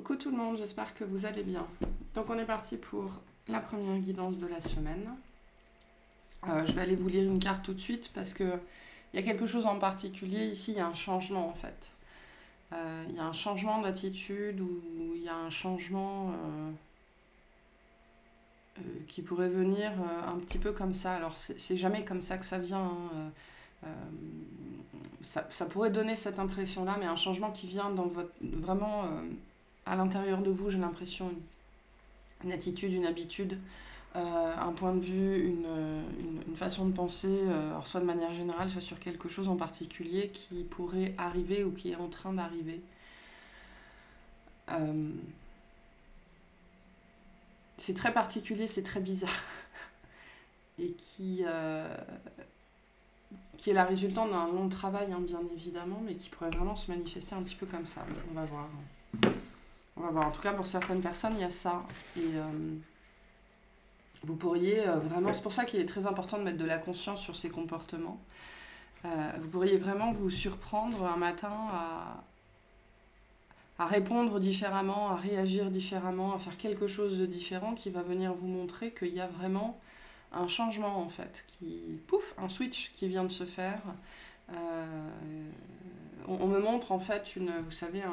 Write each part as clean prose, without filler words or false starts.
Coucou tout le monde, j'espère que vous allez bien. Donc on est parti pour la première guidance de la semaine. Je vais aller vous lire une carte tout de suite parce que il y a quelque chose en particulier ici, il y a un changement en fait. Il y a un changement d'attitude ou il y a un changement qui pourrait venir un petit peu comme ça. Alors c'est jamais comme ça que ça vient, hein. Ça pourrait donner cette impression-là, mais un changement qui vient dans votre vraiment à l'intérieur de vous, j'ai l'impression, une attitude, une habitude, un point de vue, une façon de penser, alors soit de manière générale, soit sur quelque chose en particulier qui pourrait arriver ou qui est en train d'arriver. C'est très particulier, c'est très bizarre. Et qui est la résultante d'un long travail, hein, bien évidemment, mais qui pourrait vraiment se manifester un petit peu comme ça. Donc, on va voir. On va voir. En tout cas, pour certaines personnes, il y a ça. Et vous pourriez vraiment... C'est pour ça qu'il est très important de mettre de la conscience sur ces comportements. Vous pourriez vraiment vous surprendre un matin à répondre différemment, à réagir différemment, à faire quelque chose de différent qui va venir vous montrer qu'il y a vraiment un changement, en fait, pouf, un switch qui vient de se faire. On me montre, en fait, vous savez,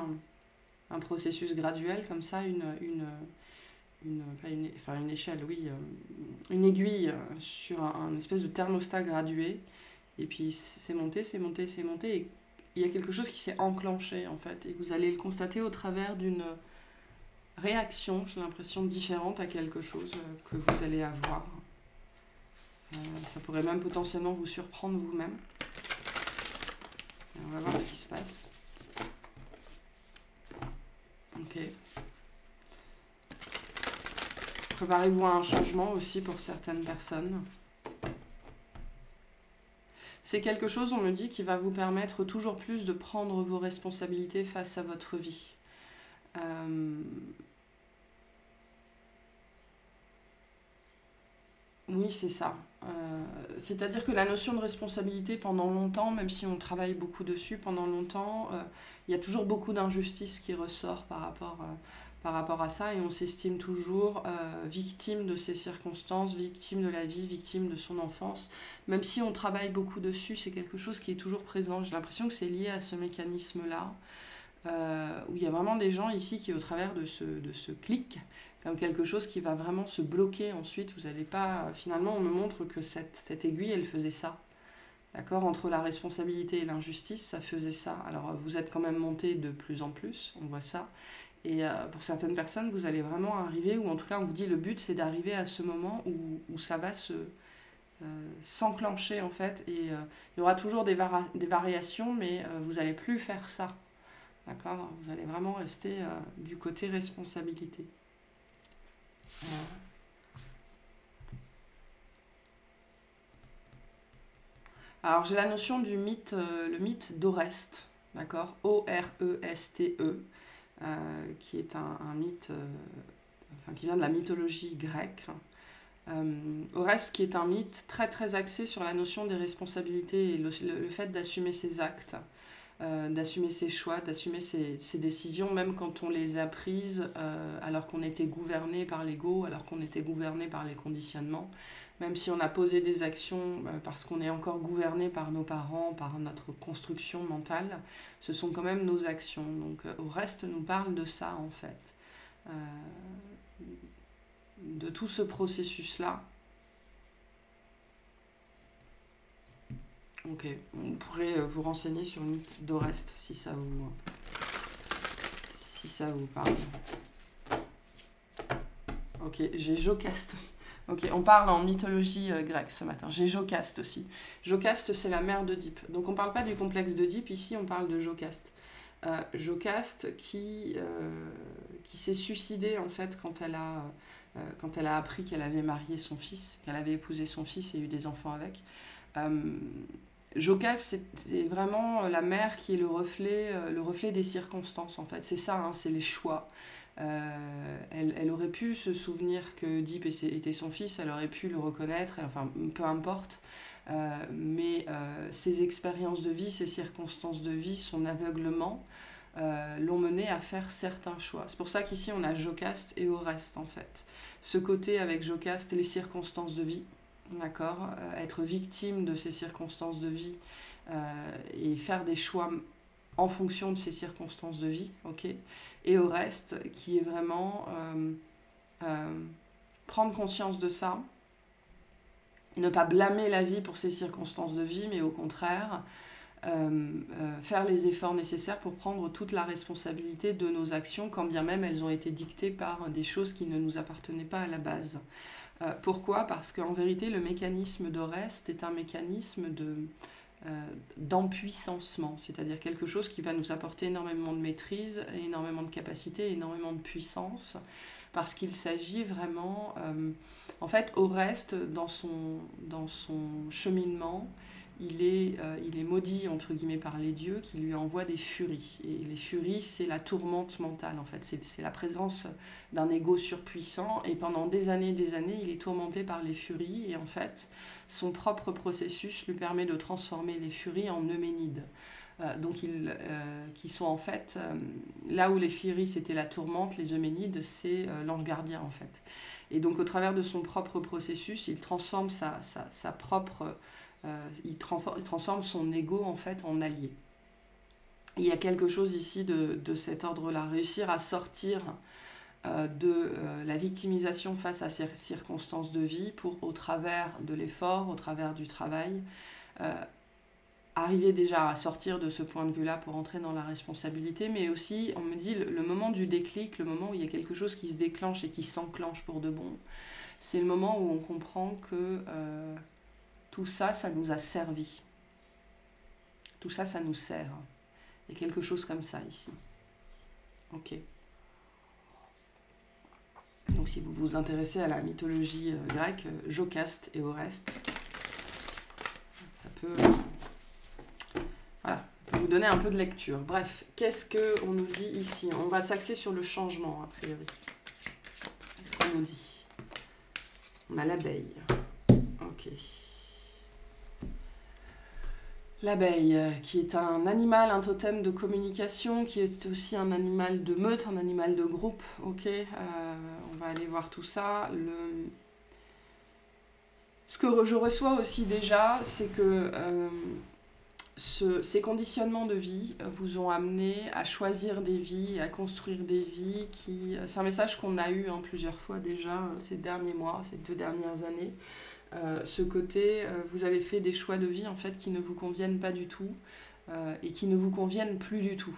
un processus graduel, comme ça, une échelle, oui, une aiguille sur un espèce de thermostat gradué. Et puis, c'est monté, c'est monté, c'est monté. Et il y a quelque chose qui s'est enclenché, en fait. Et vous allez le constater au travers d'une réaction, j'ai l'impression, différente à quelque chose que vous allez avoir. Ça pourrait même potentiellement vous surprendre vous-même. On va voir ce qui se passe. Ok. Préparez-vous à un changement aussi pour certaines personnes. C'est quelque chose, on me dit, qui va vous permettre toujours plus de prendre vos responsabilités face à votre vie. Oui, c'est ça. C'est-à-dire que la notion de responsabilité, pendant longtemps, même si on travaille beaucoup dessus, pendant longtemps, il y a toujours beaucoup d'injustice qui ressort par rapport à ça, et on s'estime toujours victime de ses circonstances, victime de la vie, victime de son enfance. Même si on travaille beaucoup dessus, c'est quelque chose qui est toujours présent. J'ai l'impression que c'est lié à ce mécanisme-là, où il y a vraiment des gens ici qui, au travers de ce clic, comme quelque chose qui va vraiment se bloquer ensuite, vous n'allez pas... Finalement, on me montre que cette aiguille, elle faisait ça. D'accord ? Entre la responsabilité et l'injustice, ça faisait ça. Alors, vous êtes quand même monté de plus en plus, on voit ça. Et pour certaines personnes, vous allez vraiment arriver, ou en tout cas, on vous dit, le but, c'est d'arriver à ce moment où ça va s'enclencher, en fait. Et il y aura toujours des variations, mais vous n'allez plus faire ça. D'accord ? Vous allez vraiment rester du côté responsabilité. Alors j'ai la notion du mythe, le mythe d'Oreste, d'accord, O-R-E-S-T-E, qui est un mythe, qui vient de la mythologie grecque. Oreste qui est un mythe très très axé sur la notion des responsabilités et le fait d'assumer ses actes, d'assumer ses choix, d'assumer ses décisions, même quand on les a prises alors qu'on était gouverné par l'ego, alors qu'on était gouverné par les conditionnements, même si on a posé des actions parce qu'on est encore gouverné par nos parents, par notre construction mentale, ce sont quand même nos actions. Donc Oreste nous parle de ça en fait, de tout ce processus-là. Ok, on pourrait vous renseigner sur le mythe d'Oreste si ça vous parle. Ok, j'ai Jocaste. Ok, on parle en mythologie grecque ce matin. J'ai Jocaste aussi. Jocaste, c'est la mère d'Oedipe. Donc on ne parle pas du complexe d'Oedipe, ici on parle de Jocaste. Jocaste qui s'est suicidée en fait quand elle a appris qu'elle avait marié son fils, qu'elle avait épousé son fils et eu des enfants avec. Jocaste, c'est vraiment la mère qui est le reflet des circonstances en fait. C'est ça, hein, c'est les choix. Elle aurait pu se souvenir que Oedipe était son fils, elle aurait pu le reconnaître, enfin peu importe. Mais ses expériences de vie, ses circonstances de vie, son aveuglement l'ont mené à faire certains choix. C'est pour ça qu'ici on a Jocaste et Oreste en fait. Ce côté avec Jocaste, les circonstances de vie, d'accord, être victime de ces circonstances de vie et faire des choix en fonction de ces circonstances de vie, ok. Et Oreste qui est vraiment prendre conscience de ça, ne pas blâmer la vie pour ces circonstances de vie, mais au contraire faire les efforts nécessaires pour prendre toute la responsabilité de nos actions, quand bien même elles ont été dictées par des choses qui ne nous appartenaient pas à la base. Pourquoi ? Parce qu'en vérité, le mécanisme d'Oreste est un mécanisme d'empuissancement, c'est-à-dire quelque chose qui va nous apporter énormément de maîtrise, énormément de capacité, énormément de puissance, parce qu'il s'agit vraiment... en fait, Oreste, dans son cheminement, il est maudit, entre guillemets, par les dieux qui lui envoient des furies. Et les furies, c'est la tourmente mentale, en fait. C'est la présence d'un ego surpuissant. Et pendant des années, il est tourmenté par les furies. Et en fait, son propre processus lui permet de transformer les furies en Euménides. Qui sont en fait, là où les furies, c'était la tourmente, les Euménides, c'est l'ange gardien, en fait. Et donc, au travers de son propre processus, il transforme sa propre... il transforme son ego en fait en allié. Il y a quelque chose ici de cet ordre-là, réussir à sortir de la victimisation face à ces circonstances de vie pour, au travers de l'effort, au travers du travail, arriver déjà à sortir de ce point de vue-là pour entrer dans la responsabilité, mais aussi, on me dit, le moment du déclic, le moment où il y a quelque chose qui se déclenche et qui s'enclenche pour de bon, c'est le moment où on comprend que tout ça, ça nous a servi. Tout ça, ça nous sert. Il y a quelque chose comme ça ici. Ok. Donc si vous vous intéressez à la mythologie grecque, Jocaste et Oreste, ça peut, voilà, vous donner un peu de lecture. Bref, qu'est-ce qu'on nous dit ici? On va s'axer sur le changement, a priori. Qu'est-ce qu'on nous dit? On a l'abeille. Ok. L'abeille, qui est un animal, un totem de communication, qui est aussi un animal de meute, un animal de groupe. Ok, on va aller voir tout ça. Ce que je reçois aussi déjà, c'est que ces conditionnements de vie vous ont amené à choisir des vies, à construire des vies qui... C'est un message qu'on a eu plusieurs fois déjà ces derniers mois, ces 2 dernières années. Ce côté, vous avez fait des choix de vie en fait qui ne vous conviennent pas du tout et qui ne vous conviennent plus du tout.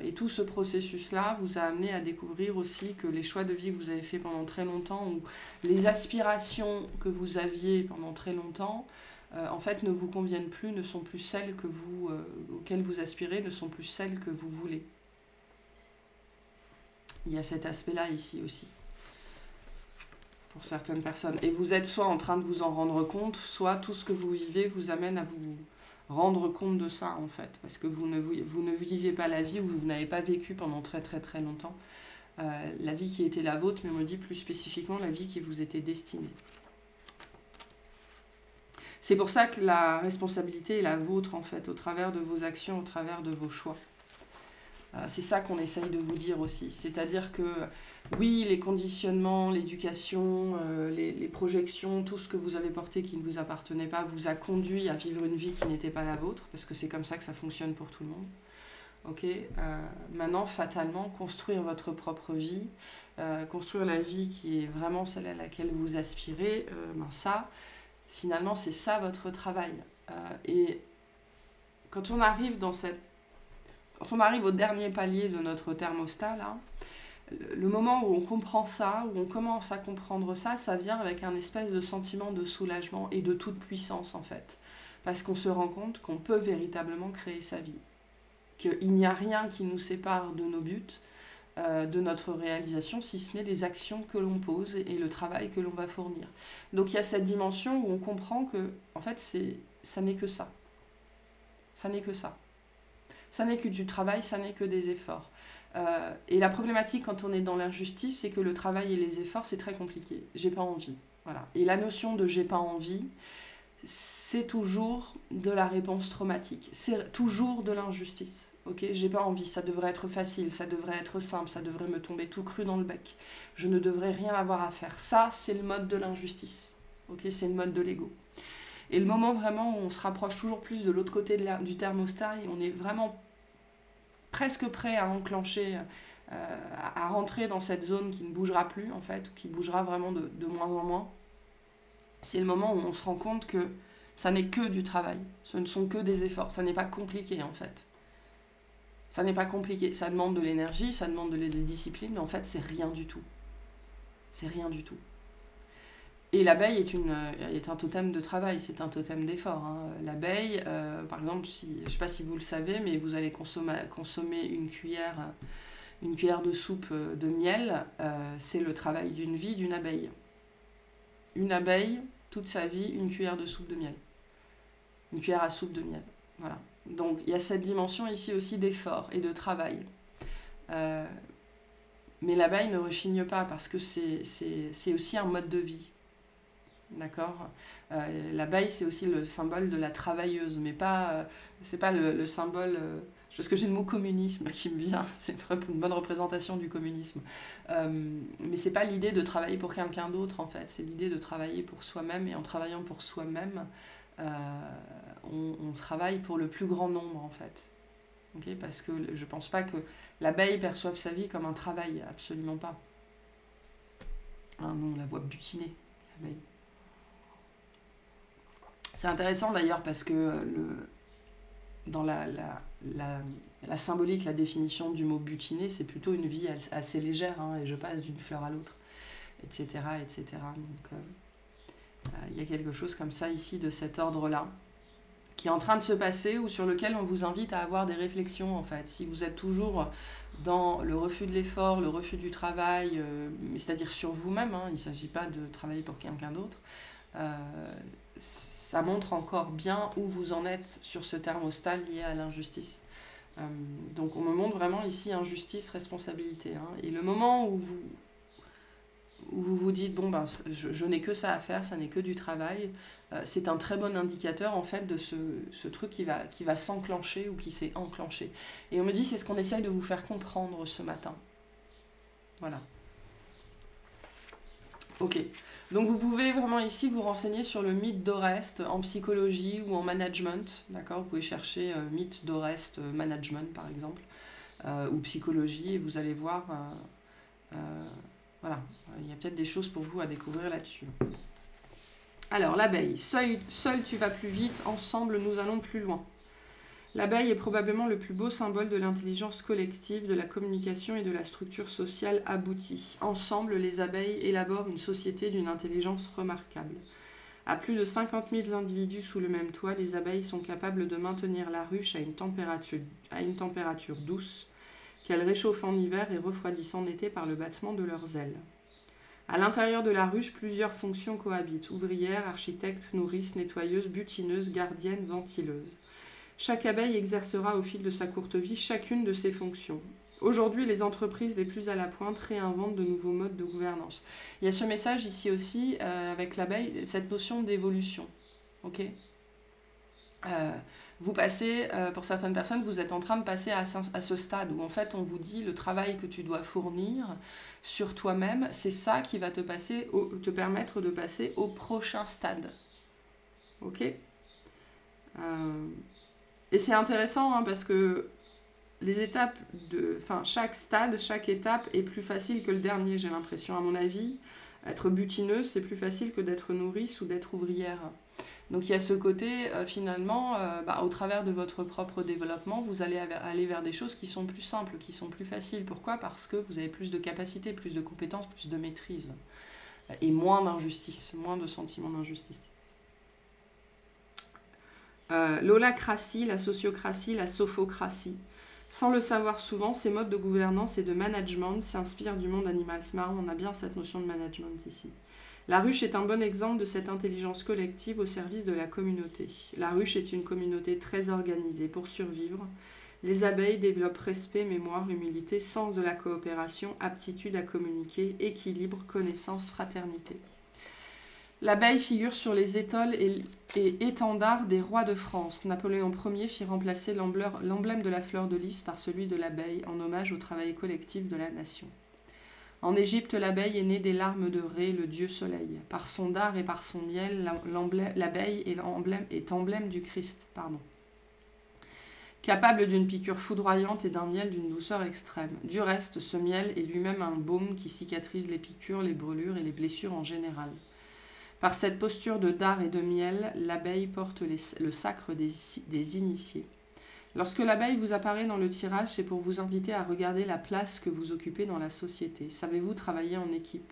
Et tout ce processus-là vous a amené à découvrir aussi que les choix de vie que vous avez fait pendant très longtemps ou les aspirations que vous aviez pendant très longtemps, en fait ne vous conviennent plus, ne sont plus celles que auxquelles vous aspirez, ne sont plus celles que vous voulez. Il y a cet aspect-là ici aussi. Pour certaines personnes. Et vous êtes soit en train de vous en rendre compte, soit tout ce que vous vivez vous amène à vous rendre compte de ça, en fait. Parce que vous ne vivez pas la vie ou vous n'avez pas vécu pendant très très très longtemps la vie qui était la vôtre, mais on me dit plus spécifiquement la vie qui vous était destinée. C'est pour ça que la responsabilité est la vôtre, en fait, au travers de vos actions, au travers de vos choix. C'est ça qu'on essaye de vous dire aussi. C'est-à-dire que oui, les conditionnements, l'éducation, les projections, tout ce que vous avez porté qui ne vous appartenait pas vous a conduit à vivre une vie qui n'était pas la vôtre, parce que c'est comme ça que ça fonctionne pour tout le monde. Ok, maintenant, fatalement, construire votre propre vie, construire la vie qui est vraiment celle à laquelle vous aspirez, ça, finalement, c'est ça votre travail. Et quand on arrive quand on arrive au dernier palier de notre thermostat, là, le moment où on comprend ça, où on commence à comprendre ça, ça vient avec un espèce de sentiment de soulagement et de toute puissance, en fait. Parce qu'on se rend compte qu'on peut véritablement créer sa vie. Qu'il n'y a rien qui nous sépare de nos buts, de notre réalisation, si ce n'est les actions que l'on pose et le travail que l'on va fournir. Donc il y a cette dimension où on comprend que, en fait, ça n'est que ça. Ça n'est que ça. Ça n'est que du travail, ça n'est que des efforts. Et la problématique quand on est dans l'injustice, c'est que le travail et les efforts, c'est très compliqué. J'ai pas envie. Voilà. Et la notion de j'ai pas envie, c'est toujours de la réponse traumatique. C'est toujours de l'injustice. Ok, j'ai pas envie, ça devrait être facile, ça devrait être simple, ça devrait me tomber tout cru dans le bec. Je ne devrais rien avoir à faire. Ça, c'est le mode de l'injustice. Ok, c'est le mode de l'ego. Et le moment vraiment où on se rapproche toujours plus de l'autre côté du thermostat et on est vraiment presque prêt à enclencher, à rentrer dans cette zone qui ne bougera plus en fait, ou qui bougera vraiment de moins en moins, c'est le moment où on se rend compte que ça n'est que du travail, ce ne sont que des efforts, ça n'est pas compliqué en fait. Ça n'est pas compliqué, ça demande de l'énergie, ça demande de la discipline, mais en fait c'est rien du tout. C'est rien du tout. Et l'abeille est un totem de travail, c'est un totem d'effort. Hein. L'abeille, par exemple, je ne sais pas si vous le savez, mais vous allez consommer une cuillère de soupe de miel, c'est le travail d'une vie d'une abeille. Une abeille, toute sa vie, une cuillère de soupe de miel. Une cuillère à soupe de miel. Voilà. Donc il y a cette dimension ici aussi d'effort et de travail. Mais l'abeille ne rechigne pas parce que c'est aussi un mode de vie. D'accord. L'abeille, c'est aussi le symbole de la travailleuse, mais pas, c'est pas le symbole. Parce que j'ai le mot communisme qui me vient, c'est une bonne représentation du communisme. Mais c'est pas l'idée de travailler pour quelqu'un d'autre en fait, c'est l'idée de travailler pour soi-même, et en travaillant pour soi-même, on travaille pour le plus grand nombre en fait. Okay, parce que je pense pas que l'abeille perçoive sa vie comme un travail, absolument pas. Hein, nous on la voit butiner, l'abeille. C'est intéressant d'ailleurs parce que dans la symbolique, la définition du mot butiner, c'est plutôt une vie assez légère, hein, et je passe d'une fleur à l'autre, etc. etc. Donc il y a quelque chose comme ça ici de cet ordre-là qui est en train de se passer ou sur lequel on vous invite à avoir des réflexions en fait. Si vous êtes toujours dans le refus de l'effort, le refus du travail, c'est-à-dire sur vous-même, hein, il ne s'agit pas de travailler pour quelqu'un d'autre, ça montre encore bien où vous en êtes sur ce thermostat lié à l'injustice. Donc on me montre vraiment ici injustice, responsabilité. Hein. Et le moment où vous vous dites, bon, ben, je n'ai que ça à faire, ça n'est que du travail, c'est un très bon indicateur en fait de ce truc qui va s'enclencher ou qui s'est enclenché. Et on me dit, c'est ce qu'on essaye de vous faire comprendre ce matin. Voilà. Ok, donc vous pouvez vraiment ici vous renseigner sur le mythe d'Oreste en psychologie ou en management, d'accord. Vous pouvez chercher mythe d'Oreste management par exemple, ou psychologie, et vous allez voir, voilà, il y a peut-être des choses pour vous à découvrir là-dessus. Alors l'abeille, seul tu vas plus vite, ensemble nous allons plus loin. L'abeille est probablement le plus beau symbole de l'intelligence collective, de la communication et de la structure sociale aboutie. Ensemble, les abeilles élaborent une société d'une intelligence remarquable. À plus de 50 000 individus sous le même toit, les abeilles sont capables de maintenir la ruche à une température douce, qu'elles réchauffent en hiver et refroidissent en été par le battement de leurs ailes. À l'intérieur de la ruche, plusieurs fonctions cohabitent. Ouvrières, architectes, nourrices, nettoyeuses, butineuses, gardiennes, ventileuses. Chaque abeille exercera au fil de sa courte vie chacune de ses fonctions. Aujourd'hui, les entreprises les plus à la pointe réinventent de nouveaux modes de gouvernance. Il y a ce message ici aussi, avec l'abeille, cette notion d'évolution. Ok ? Vous passez, pour certaines personnes, vous êtes en train de passer à ce stade où en fait on vous dit le travail que tu dois fournir sur toi-même, c'est ça qui va te permettre de passer au prochain stade. Ok ? Et c'est intéressant hein, parce que les étapes chaque stade, chaque étape est plus facile que le dernier, j'ai l'impression. À mon avis, être butineuse, c'est plus facile que d'être nourrice ou d'être ouvrière. Donc il y a ce côté, finalement, au travers de votre propre développement, vous allez aller vers des choses qui sont plus simples, qui sont plus faciles. Pourquoi ? Parce que vous avez plus de capacités, plus de compétences, plus de maîtrise. Et moins d'injustice, moins de sentiments d'injustice. L'holacratie, la sociocratie, la sophocratie. Sans le savoir souvent, ces modes de gouvernance et de management s'inspirent du monde animal. C'est marrant, on a bien cette notion de management ici. La ruche est un bon exemple de cette intelligence collective au service de la communauté. La ruche est une communauté très organisée. Pour survivre, les abeilles développent respect, mémoire, humilité, sens de la coopération, aptitude à communiquer, équilibre, connaissance, fraternité. L'abeille figure sur les étoiles et étendards des rois de France. Napoléon Ier fit remplacer l'emblème de la fleur de lys par celui de l'abeille, en hommage au travail collectif de la nation. En Égypte, l'abeille est née des larmes de Ré, le dieu soleil. Par son dard et par son miel, l'abeille est emblème du Christ. Capable d'une piqûre foudroyante et d'un miel d'une douceur extrême. Du reste, ce miel est lui-même un baume qui cicatrise les piqûres, les brûlures et les blessures en général. Par cette posture de dard et de miel, l'abeille porte le sacre des initiés. Lorsque l'abeille vous apparaît dans le tirage, c'est pour vous inviter à regarder la place que vous occupez dans la société. Savez-vous travailler en équipe?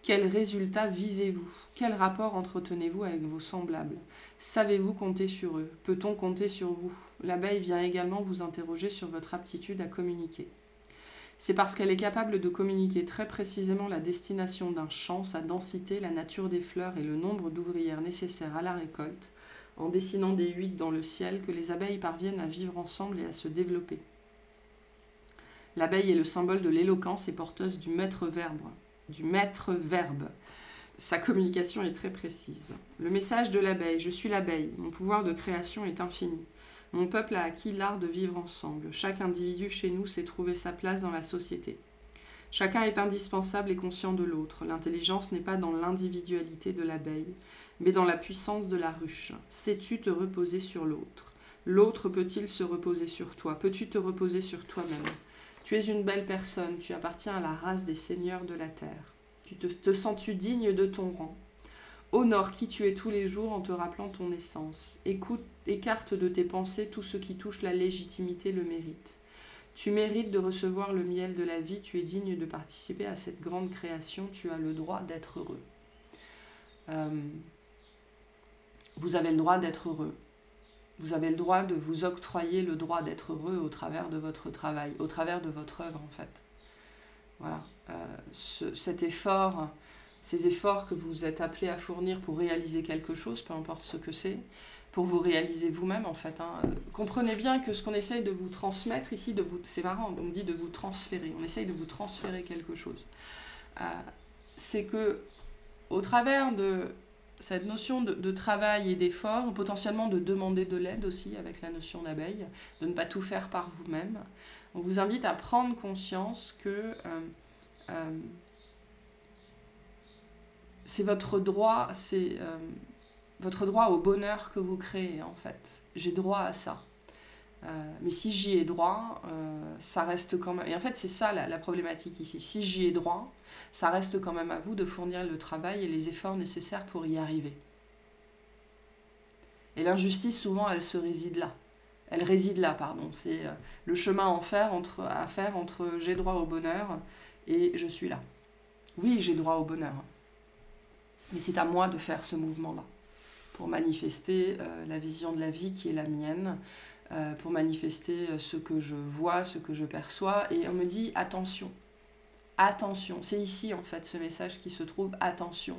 Quels résultats visez-vous? Quel rapport entretenez-vous avec vos semblables? Savez-vous compter sur eux? Peut-on compter sur vous? L'abeille vient également vous interroger sur votre aptitude à communiquer. C'est parce qu'elle est capable de communiquer très précisément la destination d'un champ, sa densité, la nature des fleurs et le nombre d'ouvrières nécessaires à la récolte, en dessinant des huîtres dans le ciel, que les abeilles parviennent à vivre ensemble et à se développer. L'abeille est le symbole de l'éloquence et porteuse du maître-verbe. Sa communication est très précise. Le message de l'abeille: je suis l'abeille, mon pouvoir de création est infini. Mon peuple a acquis l'art de vivre ensemble. Chaque individu chez nous sait trouver sa place dans la société. Chacun est indispensable et conscient de l'autre. L'intelligence n'est pas dans l'individualité de l'abeille, mais dans la puissance de la ruche. Sais-tu te reposer sur l'autre? L'autre peut-il se reposer sur toi? Peux-tu te reposer sur toi-même? Tu es une belle personne, tu appartiens à la race des seigneurs de la terre. Te sens-tu digne de ton rang? Honore qui tu es tous les jours en te rappelant ton essence. Écarte de tes pensées tout ce qui touche la légitimité, le mérite. Tu mérites de recevoir le miel de la vie, tu es digne de participer à cette grande création, tu as le droit d'être heureux. Vous avez le droit d'être heureux. Vous avez le droit de vous octroyer le droit d'être heureux au travers de votre travail, au travers de votre œuvre en fait. Voilà. Cet effort, ces efforts que vous êtes appelés à fournir pour réaliser quelque chose, peu importe ce que c'est, pour vous réaliser vous-même en fait. Comprenez bien que ce qu'on essaye de vous transmettre ici, c'est marrant, on dit de vous transférer, on essaye de vous transférer quelque chose. C'est que au travers de cette notion de travail et d'effort, potentiellement de demander de l'aide aussi avec la notion d'abeille, de ne pas tout faire par vous-même, on vous invite à prendre conscience que c'est votre droit, votre droit au bonheur que vous créez en fait. J'ai droit à ça. Mais si j'y ai droit, ça reste quand même... Et en fait, c'est ça la problématique ici. Si j'y ai droit, ça reste quand même à vous de fournir le travail et les efforts nécessaires pour y arriver. Et l'injustice, souvent, elle réside là. C'est le chemin à faire entre j'ai droit au bonheur et je suis là. Oui, j'ai droit au bonheur. Mais c'est à moi de faire ce mouvement-là pour manifester la vision de la vie qui est la mienne, pour manifester ce que je vois, ce que je perçois. Et on me dit attention, attention. C'est ici en fait ce message qui se trouve, attention.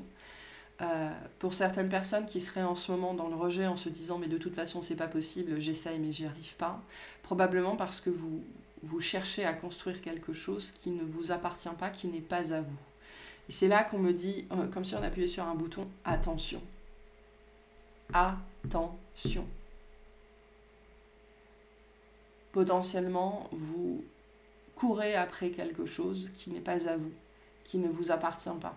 Pour certaines personnes qui seraient en ce moment dans le rejet en se disant mais de toute façon c'est pas possible, j'essaye mais j'y arrive pas, probablement parce que vous cherchez à construire quelque chose qui ne vous appartient pas, qui n'est pas à vous. Et c'est là qu'on me dit, comme si on appuyait sur un bouton, attention. Attention. Potentiellement, vous courez après quelque chose qui n'est pas à vous, qui ne vous appartient pas.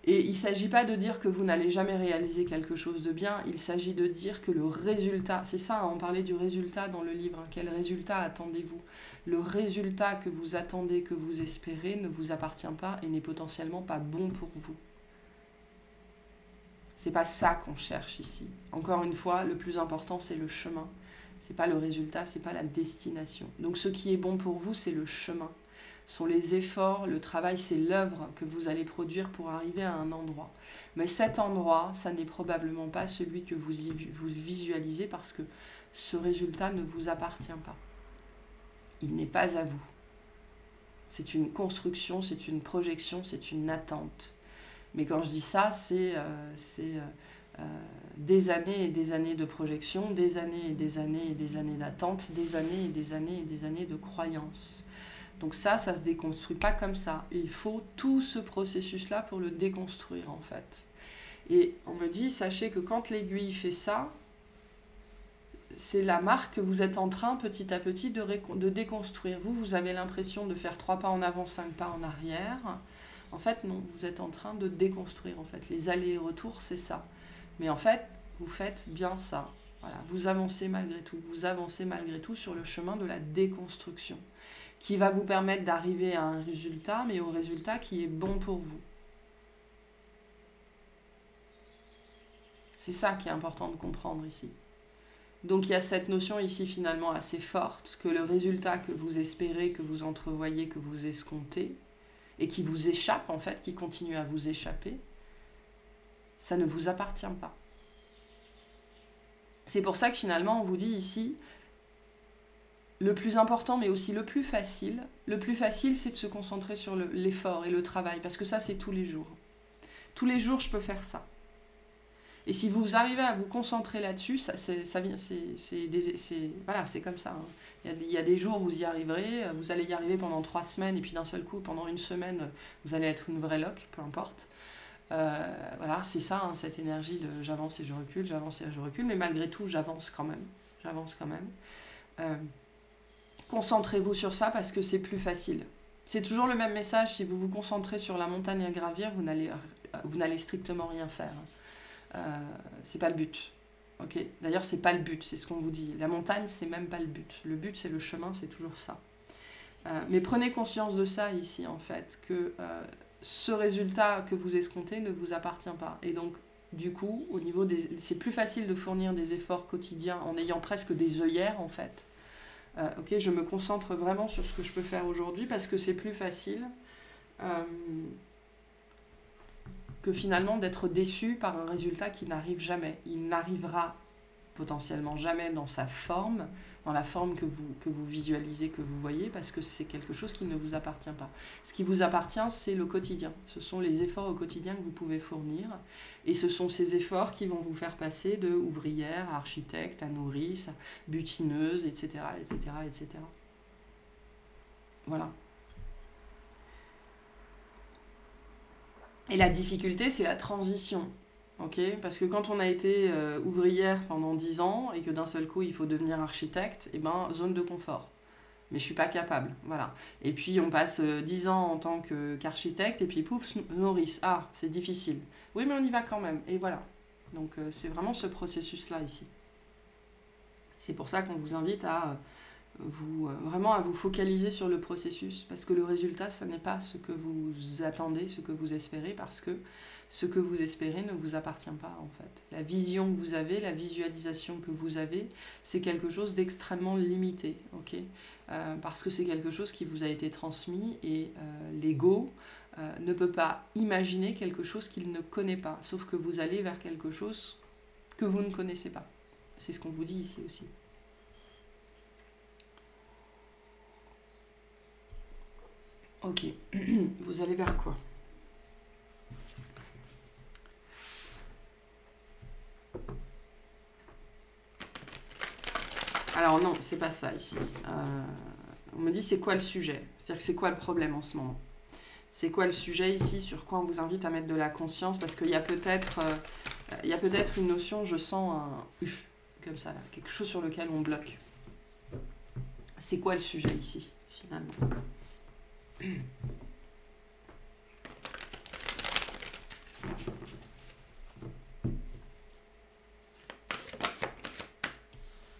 Et il ne s'agit pas de dire que vous n'allez jamais réaliser quelque chose de bien, il s'agit de dire que le résultat, c'est ça, on parlait du résultat dans le livre, quel résultat attendez-vous? Le résultat que vous attendez, que vous espérez, ne vous appartient pas et n'est potentiellement pas bon pour vous. C'est pas ça qu'on cherche ici. Encore une fois, le plus important, c'est le chemin. C'est pas le résultat, c'est pas la destination. Donc ce qui est bon pour vous, c'est le chemin. Ce sont les efforts, le travail, c'est l'œuvre que vous allez produire pour arriver à un endroit. Mais cet endroit, ça n'est probablement pas celui que vous visualisez parce que ce résultat ne vous appartient pas. Il n'est pas à vous. C'est une construction, c'est une projection, c'est une attente. Mais quand je dis ça, c'est des années et des années de projection, des années et des années et des années d'attente, des années et des années et des années de croyance. Donc ça se déconstruit pas comme ça. Il faut tout ce processus-là pour le déconstruire, en fait. Et on me dit, sachez que quand l'aiguille fait ça, c'est la marque que vous êtes en train, petit à petit, de déconstruire. Vous avez l'impression de faire 3 pas en avant, 5 pas en arrière. En fait, non, vous êtes en train de déconstruire, en fait. Les allers et retours, c'est ça. Mais en fait, vous faites bien ça. Voilà, vous avancez malgré tout. Vous avancez malgré tout sur le chemin de la déconstruction, qui va vous permettre d'arriver à un résultat, mais au résultat qui est bon pour vous. C'est ça qui est important de comprendre ici. Donc il y a cette notion ici finalement assez forte, que le résultat que vous espérez, que vous entrevoyez, que vous escomptez, et qui vous échappe en fait, qui continue à vous échapper, ça ne vous appartient pas. C'est pour ça que finalement on vous dit ici, le plus important mais aussi le plus facile c'est de se concentrer sur l'effort et le travail, parce que ça c'est tous les jours. Tous les jours je peux faire ça. Et si vous arrivez à vous concentrer là-dessus, voilà, c'est comme ça. Hein. Il y a des jours, vous y arriverez, vous allez y arriver pendant 3 semaines, et puis d'un seul coup, pendant 1 semaine, vous allez être une vraie loque, peu importe. Voilà, c'est ça, hein, cette énergie de j'avance et je recule, j'avance et je recule, mais malgré tout, j'avance quand même. Concentrez-vous sur ça parce que c'est plus facile. C'est toujours le même message, si vous vous concentrez sur la montagne à gravir, vous n'allez strictement rien faire. C'est pas le but. Okay. D'ailleurs, c'est pas le but, c'est ce qu'on vous dit. La montagne, c'est même pas le but. Le but, c'est le chemin, c'est toujours ça. Mais prenez conscience de ça ici, en fait, que ce résultat que vous escomptez ne vous appartient pas. Et donc, du coup, au niveau c'est plus facile de fournir des efforts quotidiens en ayant presque des œillères, en fait. Ok, je me concentre vraiment sur ce que je peux faire aujourd'hui parce que c'est plus facile. Que finalement d'être déçu par un résultat qui n'arrive jamais. Il n'arrivera potentiellement jamais dans sa forme, dans la forme que vous visualisez, que vous voyez, parce que c'est quelque chose qui ne vous appartient pas. Ce qui vous appartient, c'est le quotidien. Ce sont les efforts au quotidien que vous pouvez fournir, et ce sont ces efforts qui vont vous faire passer de ouvrière à architecte, à nourrice, à butineuse, etc., etc., etc. Voilà. Et la difficulté, c'est la transition. Okay, parce que quand on a été ouvrière pendant 10 ans et que d'un seul coup il faut devenir architecte, eh ben, zone de confort. Mais je suis pas capable, voilà. Et puis on passe 10 ans en tant qu'architecte et puis pouf, nourrice. Ah, c'est difficile. Oui, mais on y va quand même. Et voilà. Donc c'est vraiment ce processus-là ici. C'est pour ça qu'on vous invite à vraiment à vous focaliser sur le processus, parce que le résultat, ce n'est pas ce que vous attendez, ce que vous espérez, parce que ce que vous espérez ne vous appartient pas, en fait. La vision que vous avez, la visualisation que vous avez, c'est quelque chose d'extrêmement limité, ok, parce que c'est quelque chose qui vous a été transmis, et l'ego ne peut pas imaginer quelque chose qu'il ne connaît pas, sauf que vous allez vers quelque chose que vous ne connaissez pas. C'est ce qu'on vous dit ici aussi. Ok, vous allez vers quoi? Alors non, c'est pas ça ici. On me dit c'est quoi le sujet? C'est-à-dire que c'est quoi le problème en ce moment? C'est quoi le sujet ici? Sur quoi on vous invite à mettre de la conscience? Parce qu'il y a peut-être une notion, je sens un comme ça, là, quelque chose sur lequel on bloque. C'est quoi le sujet ici, finalement?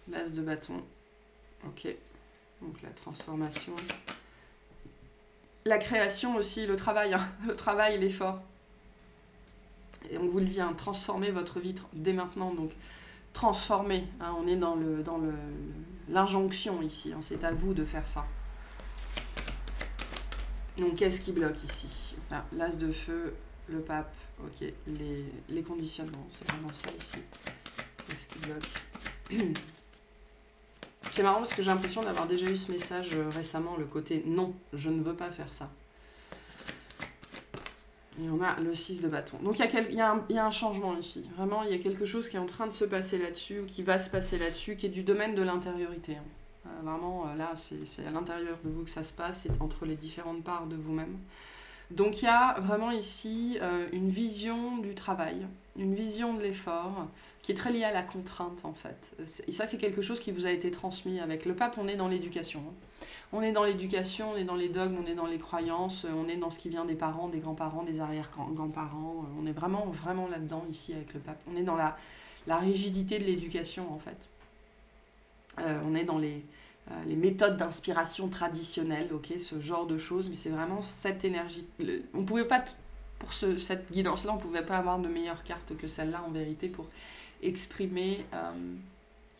L'as de bâton. Ok. Donc la transformation. La création aussi, le travail. Hein. Le travail, l'effort. Et on vous le dit, hein, transformez votre vie dès maintenant. Donc transformez. Hein, on est dans l'injonction ici. Hein, c'est à vous de faire ça. Donc, qu'est-ce qui bloque ici? L'as de feu, le pape, ok, les conditionnements, c'est vraiment ça ici. Qu'est-ce qui bloque? C'est marrant parce que j'ai l'impression d'avoir déjà eu ce message récemment, le côté non, je ne veux pas faire ça. Et on a le 6 de bâton. Donc, il y a un changement ici. Vraiment, il y a quelque chose qui est en train de se passer là-dessus, ou qui va se passer là-dessus, qui est du domaine de l'intériorité. Hein. Vraiment, là, c'est à l'intérieur de vous que ça se passe, c'est entre les différentes parts de vous-même. Donc il y a vraiment ici une vision du travail, une vision de l'effort qui est très liée à la contrainte en fait. Et ça c'est quelque chose qui vous a été transmis avec le pape, on est dans l'éducation. On est dans l'éducation, on est dans les dogmes, on est dans les croyances, on est dans ce qui vient des parents, des grands-parents, des arrière-grands-parents. On est vraiment, vraiment là-dedans ici avec le pape. On est dans la rigidité de l'éducation en fait. On est dans les méthodes d'inspiration traditionnelles, ok, ce genre de choses, mais c'est vraiment cette énergie. On pouvait pas, pour cette guidance-là, on ne pouvait pas avoir de meilleure carte que celle-là, en vérité, pour exprimer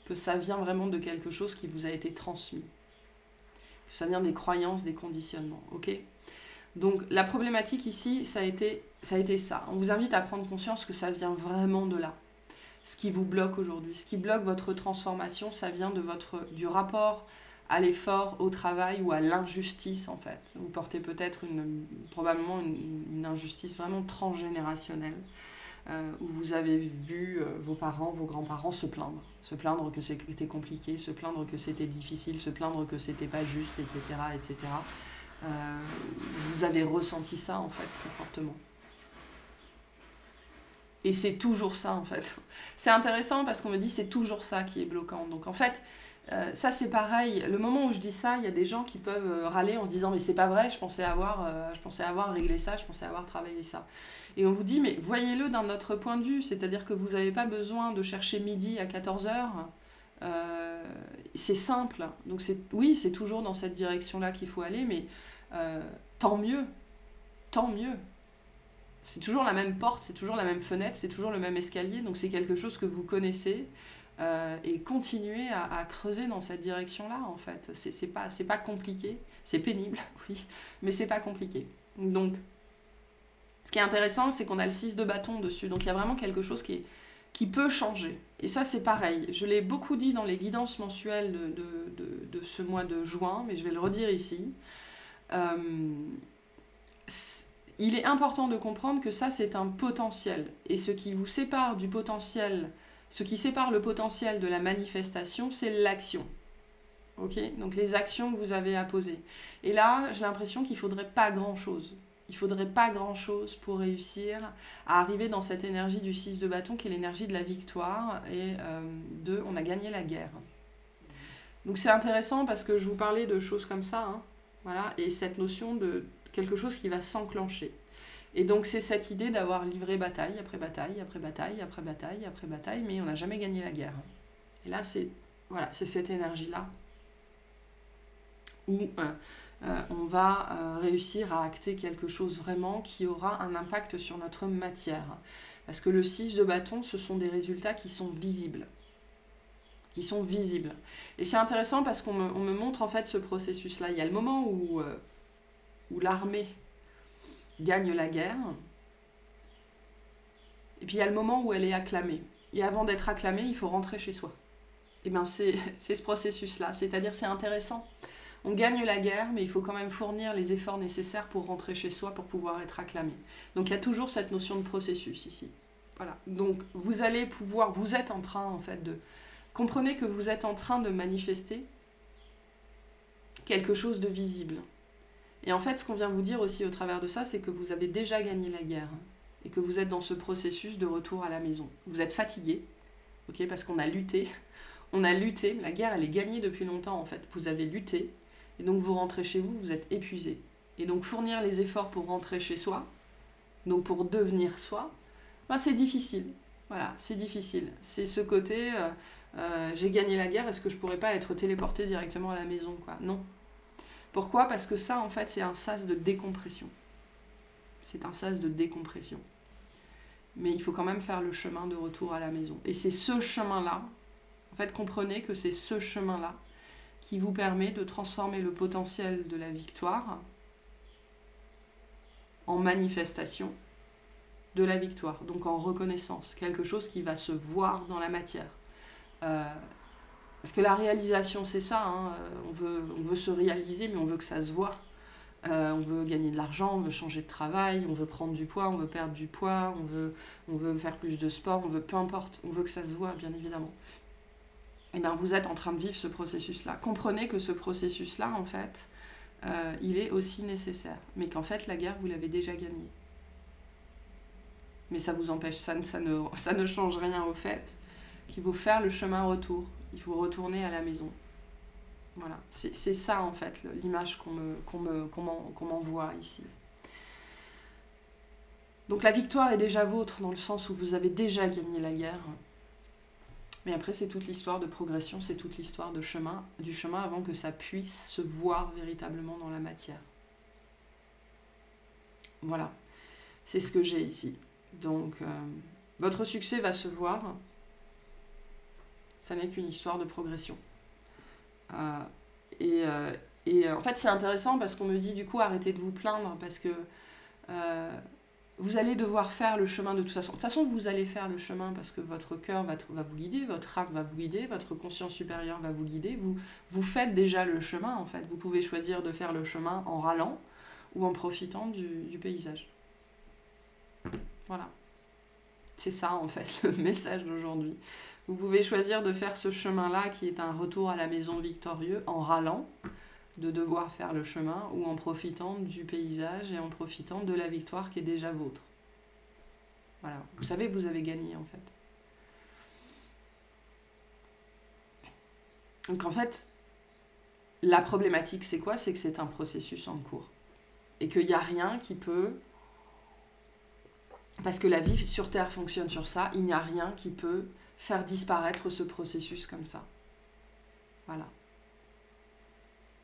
que ça vient vraiment de quelque chose qui vous a été transmis. Que ça vient des croyances, des conditionnements, ok. Donc, la problématique ici, ça a été ça. On vous invite à prendre conscience que ça vient vraiment de là. Ce qui vous bloque aujourd'hui, ce qui bloque votre transformation, ça vient de du rapport à l'effort, au travail ou à l'injustice en fait. Vous portez peut-être probablement une injustice vraiment transgénérationnelle où vous avez vu vos parents, vos grands-parents se plaindre que c'était compliqué, se plaindre que c'était difficile, se plaindre que c'était pas juste, etc. etc. Vous avez ressenti ça en fait très fortement. Et c'est toujours ça en fait. C'est intéressant parce qu'on me dit c'est toujours ça qui est bloquant. Donc en fait, ça c'est pareil. Le moment où je dis ça, il y a des gens qui peuvent râler en se disant mais c'est pas vrai, je pensais avoir réglé ça, je pensais avoir travaillé ça. Et on vous dit mais voyez-le d'un autre point de vue. C'est-à-dire que vous n'avez pas besoin de chercher midi à 14h. C'est simple. Donc oui, c'est toujours dans cette direction-là qu'il faut aller, mais tant mieux. Tant mieux. C'est toujours la même porte, c'est toujours la même fenêtre, c'est toujours le même escalier, donc c'est quelque chose que vous connaissez et continuez à creuser dans cette direction-là en fait. C'est pas compliqué, c'est pénible, oui, mais c'est pas compliqué. Donc, ce qui est intéressant, c'est qu'on a le 6 de bâton dessus, donc il y a vraiment quelque chose qui peut changer. Et ça, c'est pareil. Je l'ai beaucoup dit dans les guidances mensuelles de ce mois de juin, mais je vais le redire ici. Il est important de comprendre que ça, c'est un potentiel. Et ce qui vous sépare du potentiel, ce qui sépare le potentiel de la manifestation, c'est l'action. Ok ? Donc les actions que vous avez à poser. Et là, j'ai l'impression qu'il ne faudrait pas grand-chose. Il ne faudrait pas grand-chose pour réussir à arriver dans cette énergie du 6 de bâton, qui est l'énergie de la victoire et on a gagné la guerre. Donc c'est intéressant parce que je vous parlais de choses comme ça, hein, voilà, et cette notion de quelque chose qui va s'enclencher. Et donc c'est cette idée d'avoir livré bataille après bataille, après bataille, après bataille, après bataille, mais on n'a jamais gagné la guerre. Et là, c'est cette énergie-là où on va réussir à acter quelque chose vraiment qui aura un impact sur notre matière. Parce que le 6 de bâton, ce sont des résultats qui sont visibles. Qui sont visibles. Et c'est intéressant parce qu'on me montre en fait ce processus-là. Il y a le moment où l'armée gagne la guerre, et puis il y a le moment où elle est acclamée. Et avant d'être acclamée, il faut rentrer chez soi. Et bien c'est ce processus-là, c'est-à-dire c'est intéressant. On gagne la guerre, mais il faut quand même fournir les efforts nécessaires pour rentrer chez soi, pour pouvoir être acclamé. Donc il y a toujours cette notion de processus ici. Voilà. Donc vous êtes en train en fait de... Comprenez que vous êtes en train de manifester quelque chose de visible. Et en fait, ce qu'on vient vous dire aussi au travers de ça, c'est que vous avez déjà gagné la guerre et que vous êtes dans ce processus de retour à la maison. Vous êtes fatigué, ok, parce qu'on a lutté. On a lutté, la guerre, elle est gagnée depuis longtemps en fait. Vous avez lutté et donc vous rentrez chez vous, vous êtes épuisé. Et donc fournir les efforts pour rentrer chez soi, donc pour devenir soi, ben c'est difficile. Voilà, c'est difficile. C'est ce côté, j'ai gagné la guerre, est-ce que je pourrais pas être téléporté directement à la maison, quoi ? Non. Pourquoi ? Parce que ça, en fait, c'est un sas de décompression. C'est un sas de décompression. Mais il faut quand même faire le chemin de retour à la maison. Et c'est ce chemin-là, en fait, comprenez que c'est ce chemin-là qui vous permet de transformer le potentiel de la victoire en manifestation de la victoire, donc en reconnaissance, quelque chose qui va se voir dans la matière. Parce que la réalisation, c'est ça, hein. On veut se réaliser, mais on veut que ça se voit. On veut gagner de l'argent, on veut changer de travail, on veut prendre du poids, on veut perdre du poids, on veut faire plus de sport, peu importe, on veut que ça se voit, bien évidemment. eh bien, vous êtes en train de vivre ce processus-là. Comprenez que ce processus-là, en fait, il est aussi nécessaire. Mais qu'en fait, la guerre, vous l'avez déjà gagnée. Mais ça vous empêche, ça ne change rien au fait qu'il faut faire le chemin retour. Il faut retourner à la maison. Voilà, c'est ça en fait l'image qu'on m'envoie ici. Donc la victoire est déjà vôtre dans le sens où vous avez déjà gagné la guerre. Mais après c'est toute l'histoire de progression, c'est toute l'histoire du chemin avant que ça puisse se voir véritablement dans la matière. Voilà, c'est ce que j'ai ici. Donc votre succès va se voir. Ça n'est qu'une histoire de progression. En fait, c'est intéressant parce qu'on me dit, du coup, arrêtez de vous plaindre parce que vous allez devoir faire le chemin de toute façon. De toute façon, vous allez faire le chemin parce que votre cœur va vous guider, votre âme va vous guider, votre conscience supérieure va vous guider. Vous faites déjà le chemin, en fait. Vous pouvez choisir de faire le chemin en râlant ou en profitant du paysage. Voilà. C'est ça, en fait, le message d'aujourd'hui. Vous pouvez choisir de faire ce chemin-là qui est un retour à la maison victorieux en râlant, de devoir faire le chemin, ou en profitant du paysage et en profitant de la victoire qui est déjà vôtre. Voilà. Vous savez que vous avez gagné, en fait. Donc, en fait, la problématique, c'est quoi? C'est que c'est un processus en cours. Et qu'il n'y a rien qui peut... Parce que la vie sur Terre fonctionne sur ça, il n'y a rien qui peut faire disparaître ce processus comme ça. Voilà.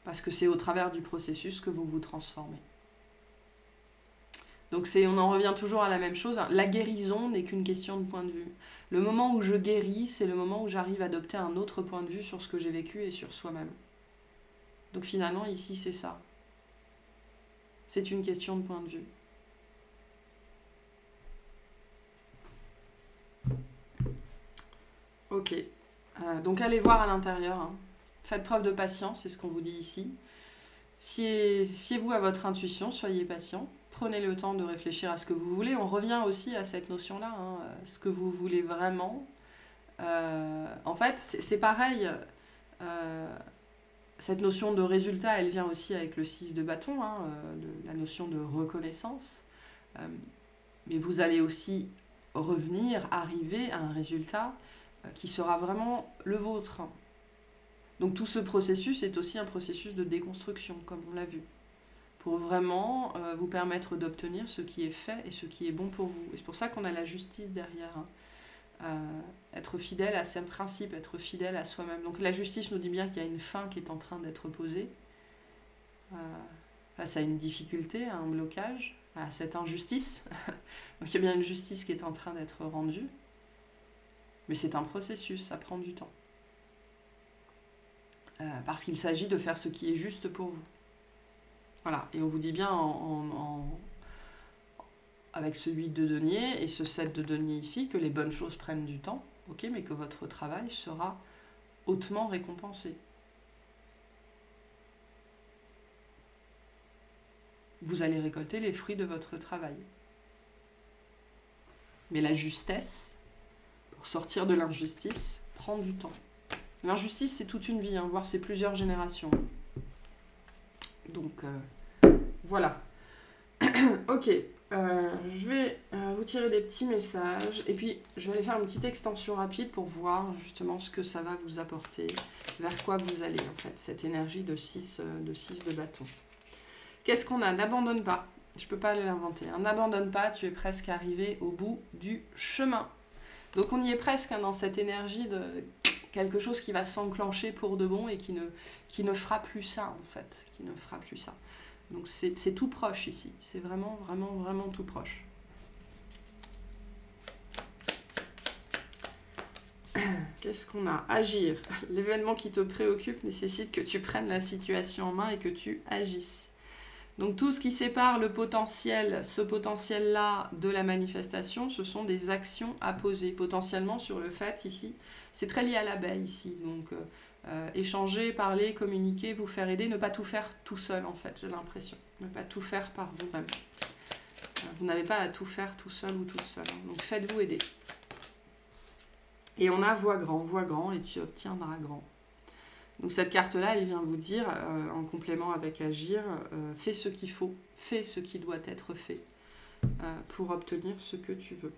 Parce que c'est au travers du processus que vous vous transformez. Donc on en revient toujours à la même chose. La guérison n'est qu'une question de point de vue. Le moment où je guéris, c'est le moment où j'arrive à adopter un autre point de vue sur ce que j'ai vécu et sur soi-même. Donc finalement, ici, c'est ça. C'est une question de point de vue. Ok, donc allez voir à l'intérieur, hein. Faites preuve de patience, c'est ce qu'on vous dit ici. Fiez-vous à votre intuition, soyez patient. Prenez le temps de réfléchir à ce que vous voulez. On revient aussi à cette notion-là, hein, ce que vous voulez vraiment. En fait, c'est pareil. Cette notion de résultat, elle vient aussi avec le 6 de bâton, hein, la notion de reconnaissance. Mais vous allez aussi arriver à un résultat qui sera vraiment le vôtre. Donc tout ce processus est aussi un processus de déconstruction, comme on l'a vu, pour vraiment vous permettre d'obtenir ce qui est fait et ce qui est bon pour vous. Et c'est pour ça qu'on a la justice derrière. Hein. Être fidèle à ses principes, être fidèle à soi-même. Donc la justice nous dit bien qu'il y a une fin qui est en train d'être posée face à une difficulté, à un blocage, à cette injustice. Donc il y a bien une justice qui est en train d'être rendue. Mais c'est un processus, ça prend du temps. Parce qu'il s'agit de faire ce qui est juste pour vous. Voilà, et on vous dit bien avec ce 8 de denier et ce 7 de denier ici que les bonnes choses prennent du temps, ok, mais que votre travail sera hautement récompensé. Vous allez récolter les fruits de votre travail. Mais la justesse, pour sortir de l'injustice, prend du temps. L'injustice, c'est toute une vie, hein, voire c'est plusieurs générations. Donc, voilà. Ok, je vais vous tirer des petits messages. Et puis, je vais aller faire une petite extension rapide pour voir justement ce que ça va vous apporter. Vers quoi vous allez, en fait, cette énergie de 6 de bâton. Qu'est-ce qu'on a? N'abandonne pas. Je ne peux pas aller l'inventer. Hein. N'abandonne pas, tu es presque arrivé au bout du chemin. Donc, on y est presque hein, dans cette énergie de... quelque chose qui va s'enclencher pour de bon et qui ne fera plus ça, en fait. Qui ne fera plus ça. Donc, c'est tout proche ici. C'est vraiment, vraiment, vraiment tout proche. Qu'est-ce qu'on a? Agir. L'événement qui te préoccupe nécessite que tu prennes la situation en main et que tu agisses. Donc, tout ce qui sépare le potentiel, ce potentiel-là de la manifestation, ce sont des actions à poser. Potentiellement sur le fait, ici, c'est très lié à l'abeille, ici. Donc, échanger, parler, communiquer, vous faire aider, ne pas tout faire tout seul, en fait, j'ai l'impression. Ne pas tout faire par vous-même. Vous n'avez pas à tout faire tout seul ou toute seule. Hein. Donc, faites-vous aider. Et on a vois grand et tu obtiendras grand. Donc cette carte-là, elle vient vous dire, en complément avec agir, fais ce qu'il faut, fais ce qui doit être fait pour obtenir ce que tu veux.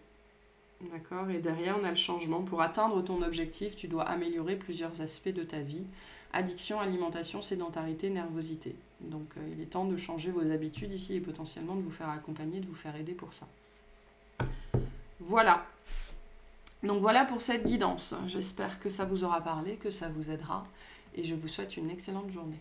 D'accord? Et derrière, on a le changement. Pour atteindre ton objectif, tu dois améliorer plusieurs aspects de ta vie. Addiction, alimentation, sédentarité, nervosité. Donc il est temps de changer vos habitudes ici et potentiellement de vous faire accompagner, de vous faire aider pour ça. Voilà. Donc voilà pour cette guidance. J'espère que ça vous aura parlé, que ça vous aidera. Et je vous souhaite une excellente journée.